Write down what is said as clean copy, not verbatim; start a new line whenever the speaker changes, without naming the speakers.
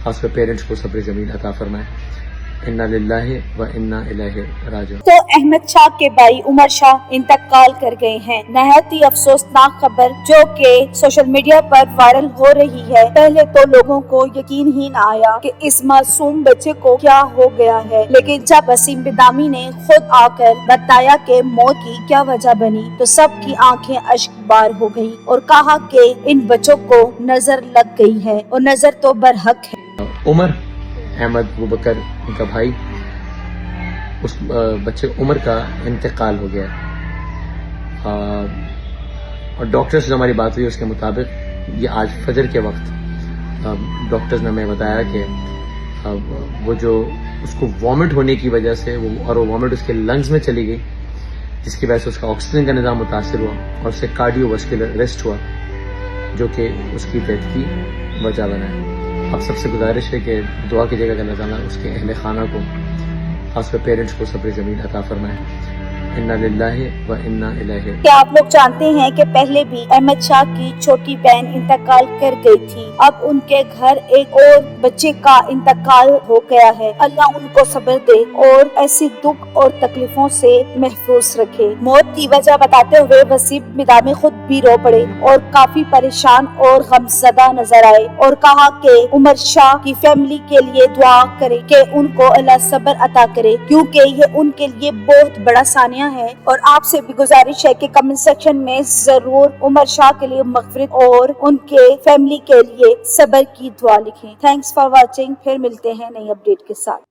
خاص طور پیرنٹس کو صبر جمیل عطا فرمائے. انا للہ و انا الیہ راجعون.
تو احمد شاہ کے بھائی عمر شاہ انتقال کر گئے ہیں. نہایت ہی افسوسناک خبر جو کہ سوشل میڈیا پر وائرل ہو رہی ہے. پہلے تو لوگوں کو یقین ہی نہ آیا کہ اس معصوم بچے کو کیا ہو گیا ہے، لیکن جب وسیم بدامی نے خود آ کر بتایا کہ موت کی کیا وجہ بنی تو سب کی آنکھیں اشک بار ہو گئی اور کہا کہ ان بچوں کو نظر لگ گئی ہے اور نظر تو برحق ہے.
عمر احمد ابوبکر ان کا بھائی، اس بچے عمر کا انتقال ہو گیا. اور ڈاکٹر سے جو ہماری بات ہوئی اس کے مطابق یہ آج فجر کے وقت ڈاکٹرز نے ہمیں بتایا کہ وہ جو اس کو وامٹ ہونے کی وجہ سے وہ وامٹ اس کے لنگز میں چلی گئی، جس کی وجہ سے اس کا آکسیجن کا نظام متاثر ہوا اور اس سے کارڈیو واسکولر اریسٹ ہوا، جو کہ اس کی ڈیتھ کی وجہ بنا ہے. آپ سب سے گزارش ہے کہ دعا کیجیے گا کہ اللہ تعالیٰ اس کے اہل خانہ کو، خاص طور پیرنٹس کو صبر جمیل عطا فرمائے. انا للہ و انا الیہ.
کیا آپ لوگ جانتے ہیں کہ پہلے بھی احمد شاہ کی چھوٹی بہن انتقال کر گئی تھی؟ اب ان کے گھر ایک اور بچے کا انتقال ہو گیا ہے. اللہ ان کو صبر دے اور ایسی دکھ اور تکلیفوں سے محفوظ رکھے. موت کی وجہ بتاتے ہوئے وسیم بدامی خود بھی رو پڑے اور کافی پریشان اور غمزدہ نظر آئے اور کہا کہ عمر شاہ کی فیملی کے لیے دعا کرے کہ ان کو اللہ صبر عطا کرے، کیونکہ یہ ان کے لیے بہت بڑا ثانیہ ہے. اور آپ سے بھی گزارش ہے کہ کمنٹ سیکشن میں ضرور عمر شاہ کے لیے مغفرت اور ان کے فیملی کے لیے صبر کی دعا لکھیں. Thanks for watching. پھر ملتے ہیں نئی اپڈیٹ کے ساتھ.